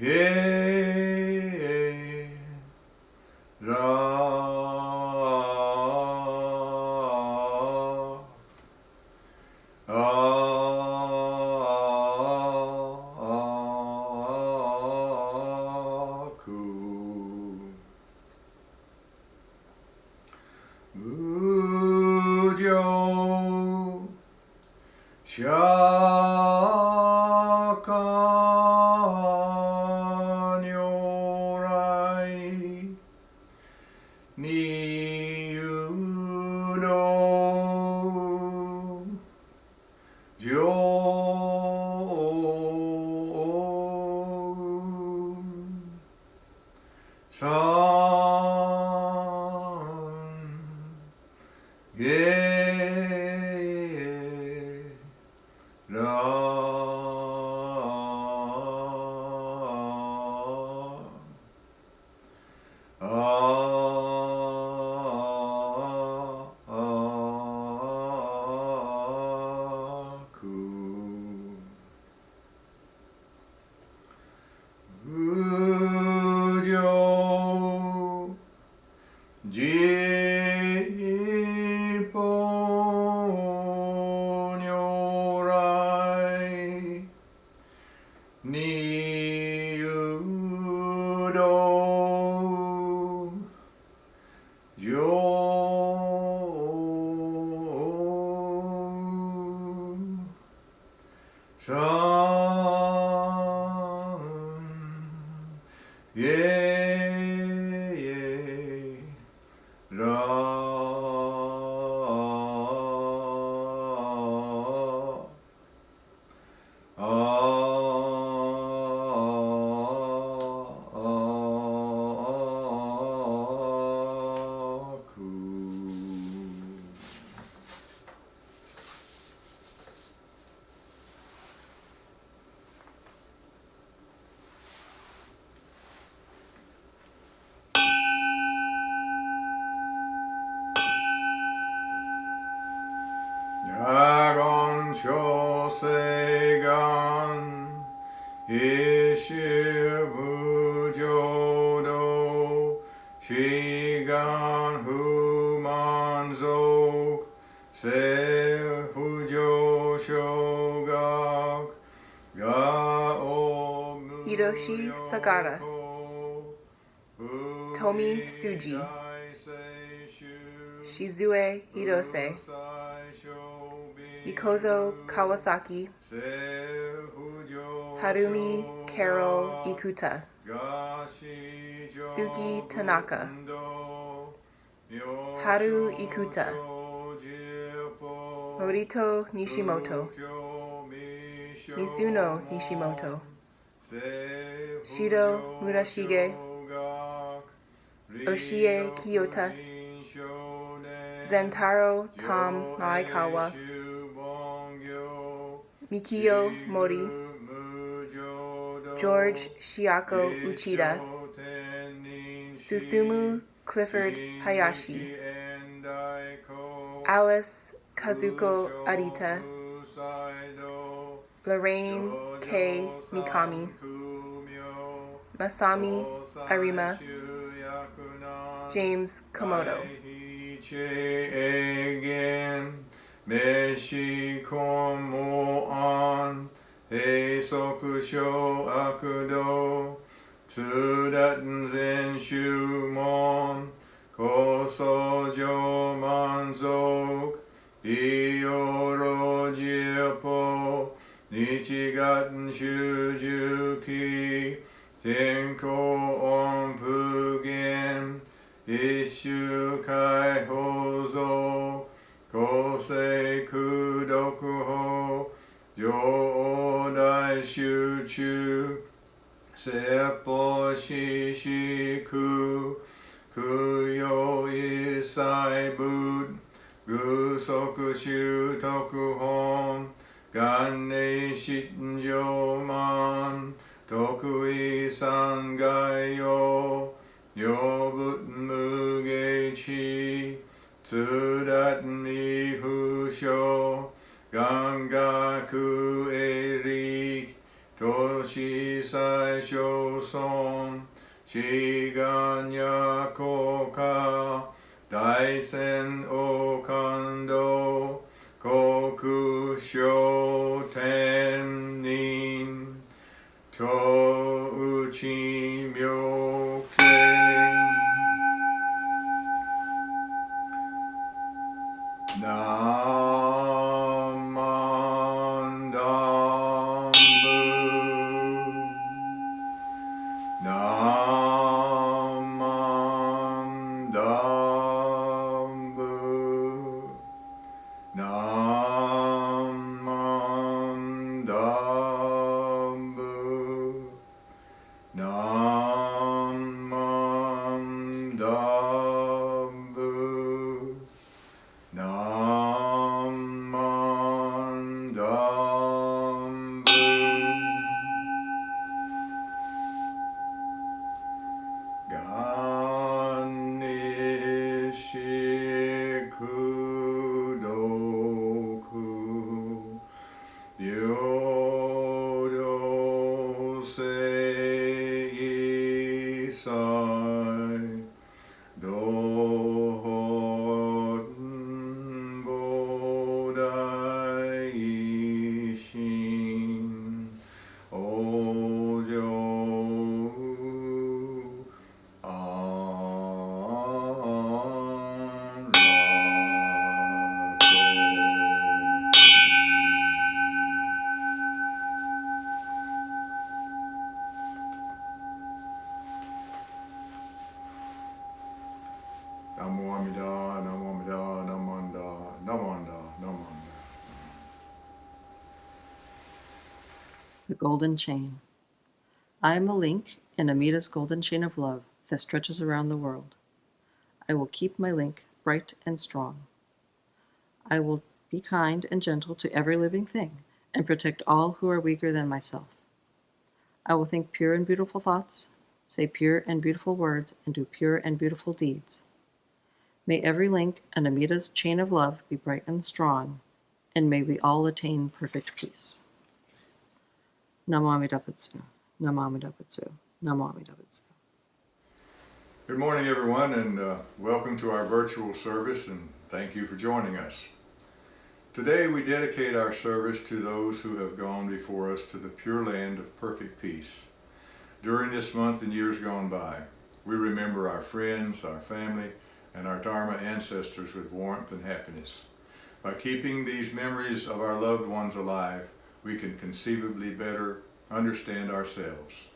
へらあく無常釈迦如来にゆの三下無常十方如来にゆど三下야건초세간 일시무조도 시간 후만속 세후조쇼각 가오무 Hiroshi Sagara, Tomi Tsuji, Shizue Hirose, Ikozo Kawasaki, Harumi Carol Ikuta, Tsuki Tanaka, Haru Ikuta, Morito Nishimoto, Mizuno Nishimoto, Shiro Murashige, Oshie Kiyota, Zentaro Tom Maekawa, Mikio Mori, George Shiako Uchida, Susumu Clifford Hayashi, Alice Kazuko Arita, Lorraine K. Mikami, Masami Arima, James Komodo. Meshikomoan Heisokusho Akudo Tsudaten Zen Shumon Kosojo Manzok Iyoro Jipo Nichigaten Shujuki Tenko Onpugen Ishu Kai Hozo Kosei Kudoku Ho Yodai Shuchu Seppo Shishiku Kuyo Isai Bud Gusoku Shutoku Hon Ganne Shinjo Man Tokui Sangayo Yobut Mugechi Tsudat Mihusho Gangaku Erik Toshi Sai Dai Shoson Shiganya Koka Daisen Okando Koku Shoten Nin To Uchi Myoke Ganishikudoku Yodosei Isai Dohon Bodai Ishin Ojo Namo Amida, Namo Amida, Namanda, Namanda, Namanda. The Golden Chain. I am a link in Amida's golden chain of love that stretches around the world. I will keep my link bright and strong. I will be kind and gentle to every living thing and protect all who are weaker than myself. I will think pure and beautiful thoughts, say pure and beautiful words, and do pure and beautiful deeds. May every link in Amida's chain of love be bright and strong, and may we all attain perfect peace. Namo Amida Butsu. Namo Amida Butsu. Namo Amida Butsu. Good morning, everyone, and welcome to our virtual service, and thank you for joining us. Today we dedicate our service to those who have gone before us to the pure land of perfect peace. During this month and years gone by, we remember our friends, our family, and our Dharma ancestors with warmth and happiness. By keeping these memories of our loved ones alive, we can conceivably better understand ourselves.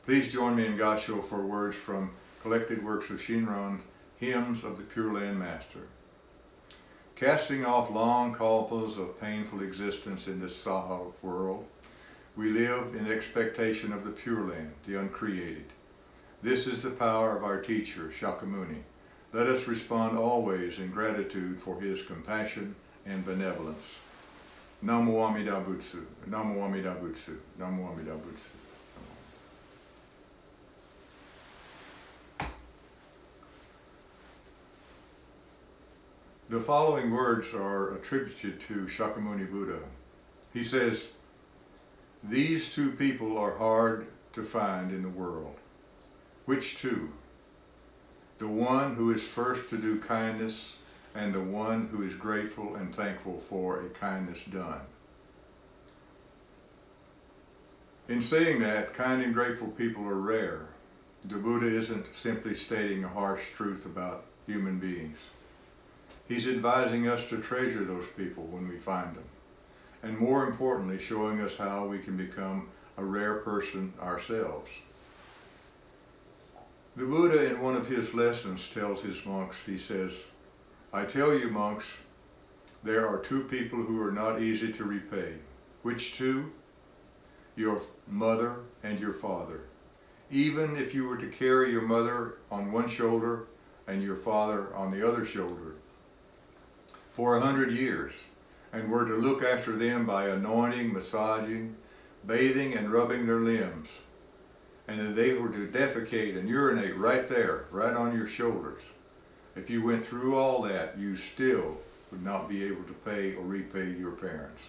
Please join me in Gassho for words from collected works of Shinran, Hymns of the Pure Land Master. Casting off long kalpas of painful existence in this Saha world, we live in expectation of the Pure Land, the uncreated. This is the power of our teacher, Shakyamuni. Let us respond always in gratitude for his compassion and benevolence. Namo Amida Butsu, Namo Amida Butsu, Namo Amida Butsu. The following words are attributed to Shakyamuni Buddha. He says, "These two people are hard to find in the world." Which two? The one who is first to do kindness, and the one who is grateful and thankful for a kindness done. In saying that, kind and grateful people are rare. The Buddha isn't simply stating a harsh truth about human beings. He's advising us to treasure those people when we find them, and more importantly, showing us how we can become a rare person ourselves. The Buddha, in one of his lessons, tells his monks, he says, "I tell you, monks, there are two people who are not easy to repay. Which two? Your mother and your father. Even if you were to carry your mother on one shoulder and your father on the other shoulder for 100 years, and were to look after them by anointing, massaging, bathing, and rubbing their limbs, and that they were to defecate and urinate right there, right on your shoulders, if you went through all that, you still would not be able to pay or repay your parents."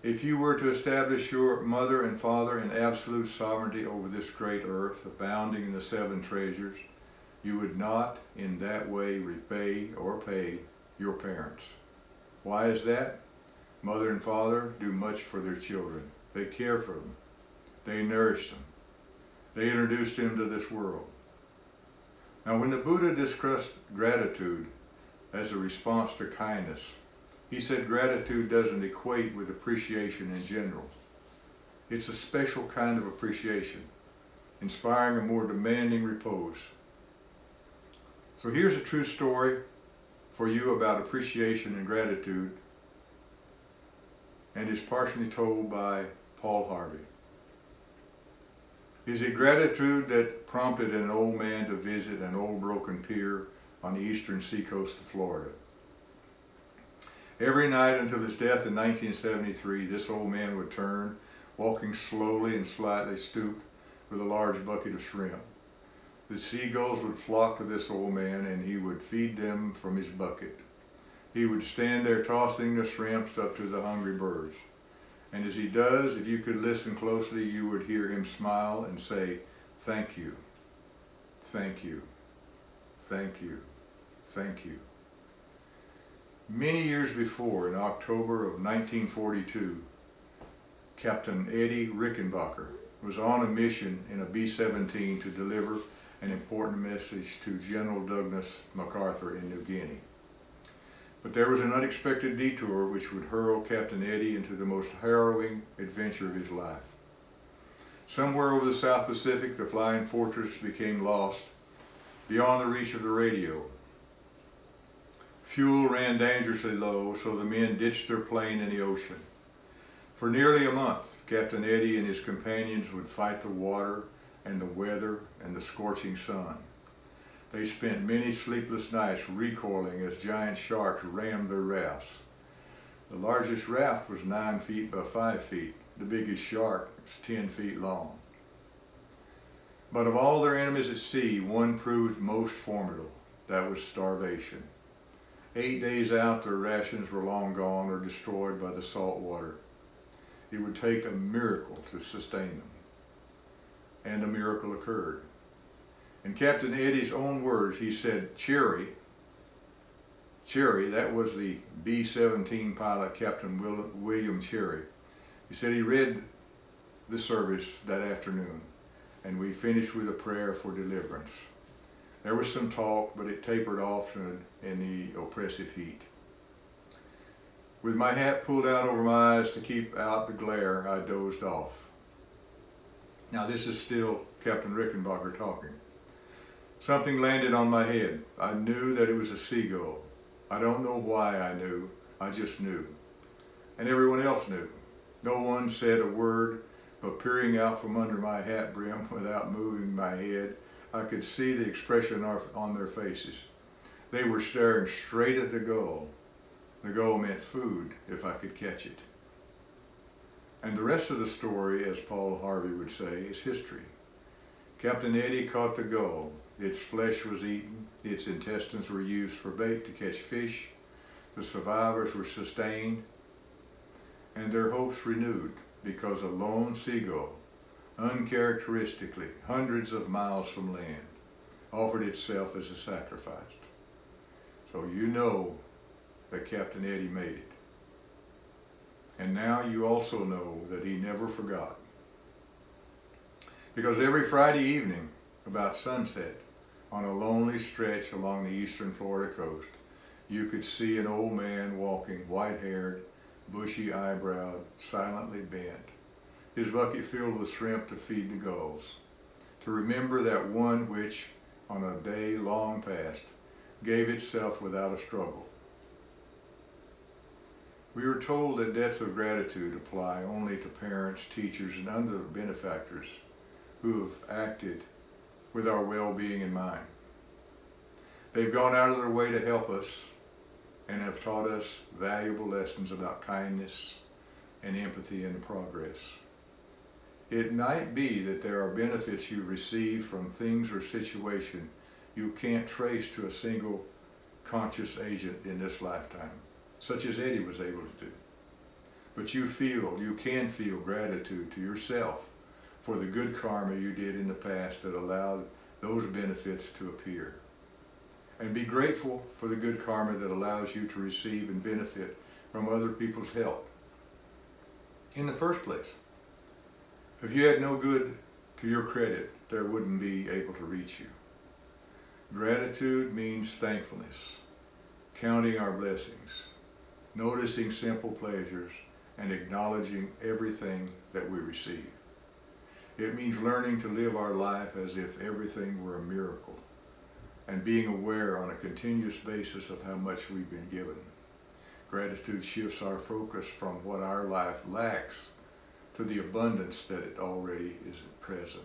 If you were to establish your mother and father in absolute sovereignty over this great earth, abounding in the seven treasures, you would not in that way repay or pay your parents. Why is that? Mother and father do much for their children. They care for them. They nourish them. They introduce them to this world. Now, when the Buddha discussed gratitude as a response to kindness, he said gratitude doesn't equate with appreciation in general. It's a special kind of appreciation, inspiring a more demanding repose. So here's a true story for you about appreciation and gratitude, and is partially told by Paul Harvey. Is it gratitude that prompted an old man to visit an old broken pier on the eastern seacoast of Florida? Every night until his death in 1973, this old man would turn, walking slowly and slightly stooped with a large bucket of shrimp. The seagulls would flock to this old man and he would feed them from his bucket. He would stand there tossing the shrimps up to the hungry birds. And as he does, if you could listen closely, you would hear him smile and say, "Thank you, thank you, thank you, thank you." Many years before, in October of 1942, Captain Eddie Rickenbacker was on a mission in a B-17 to deliver an important message to General Douglas MacArthur in New Guinea. But there was an unexpected detour which would hurl Captain Eddie into the most harrowing adventure of his life. Somewhere over the South Pacific, the flying fortress became lost, beyond the reach of the radio. Fuel ran dangerously low, so the men ditched their plane in the ocean. For nearly a month, Captain Eddie and his companions would fight the water and the weather and the scorching sun. They spent many sleepless nights recoiling as giant sharks rammed their rafts. The largest raft was 9 feet by 5 feet. The biggest shark was 10 feet long. But of all their enemies at sea, one proved most formidable. That was starvation. 8 days out, their rations were long gone or destroyed by the salt water. It would take a miracle to sustain them. And a miracle occurred. In Captain Eddie's own words, he said, Cherry, that was the B-17 pilot, Captain William Cherry. He said he read the service that afternoon, and we finished with a prayer for deliverance. There was some talk, but it tapered off in the oppressive heat. With my hat pulled down over my eyes to keep out the glare, I dozed off. Now this is still Captain Rickenbacker talking. Something landed on my head. I knew that it was a seagull. I don't know why I knew, I just knew. And everyone else knew. No one said a word, but peering out from under my hat brim without moving my head, I could see the expression on their faces. They were staring straight at the gull. The gull meant food, if I could catch it. And the rest of the story, as Paul Harvey would say, is history. Captain Eddie caught the gull. Its flesh was eaten, its intestines were used for bait to catch fish, the survivors were sustained, and their hopes renewed because a lone seagull, uncharacteristically hundreds of miles from land, offered itself as a sacrifice. So you know that Captain Eddie made it. And now you also know that he never forgot. Because every Friday evening, about sunset, on a lonely stretch along the eastern Florida coast, you could see an old man walking, white-haired, bushy-eyebrowed, silently bent, his bucket filled with shrimp to feed the gulls, to remember that one which, on a day long past, gave itself without a struggle. We are told that debts of gratitude apply only to parents, teachers, and other benefactors who have acted with our well-being in mind. They've gone out of their way to help us and have taught us valuable lessons about kindness and empathy and progress. It might be that there are benefits you receive from things or situation you can't trace to a single conscious agent in this lifetime, such as Eddie was able to do. but you can feel gratitude to yourself for the good karma you did in the past that allowed those benefits to appear. And be grateful for the good karma that allows you to receive and benefit from other people's help in the first place. If you had no good to your credit, there wouldn't be able to reach you. Gratitude means thankfulness, counting our blessings, noticing simple pleasures, and acknowledging everything that we receive. It means learning to live our life as if everything were a miracle, and being aware on a continuous basis of how much we've been given. Gratitude shifts our focus from what our life lacks to the abundance that it already is present.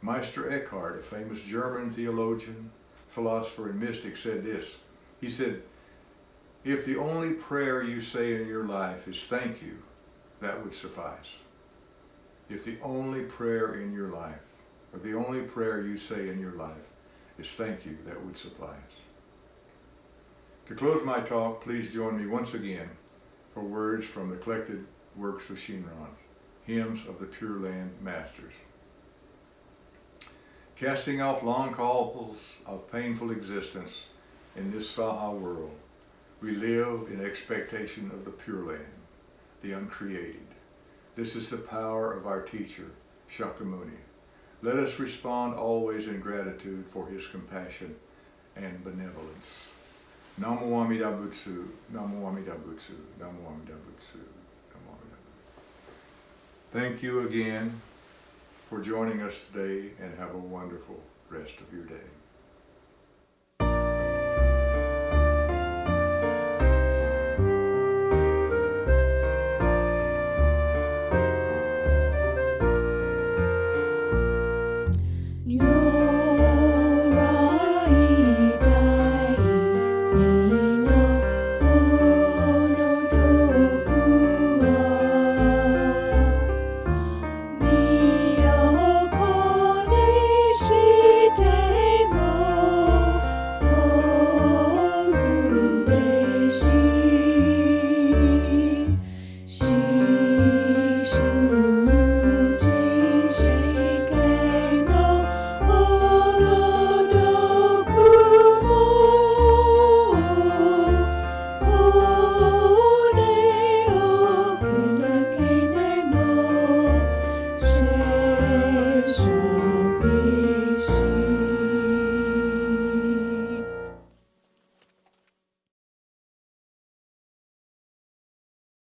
Meister Eckhart, a famous German theologian, philosopher, and mystic, said this. He said, "If the only prayer you say in your life is thank you, that would suffice." If the only prayer in your life, or the only prayer you say in your life is thank you, that would suffice. To close my talk, please join me once again for words from the collected works of Shinran, hymns of the Pure Land Masters. Casting off long coils of painful existence in this Saha world, we live in expectation of the Pure Land, the uncreated. This is the power of our teacher, Shakyamuni. Let us respond always in gratitude for his compassion and benevolence. Namo Amida Butsu, Namo Amida Butsu, Namo Amida Butsu, Namo Amida Butsu. Thank you again for joining us today, and have a wonderful rest of your day.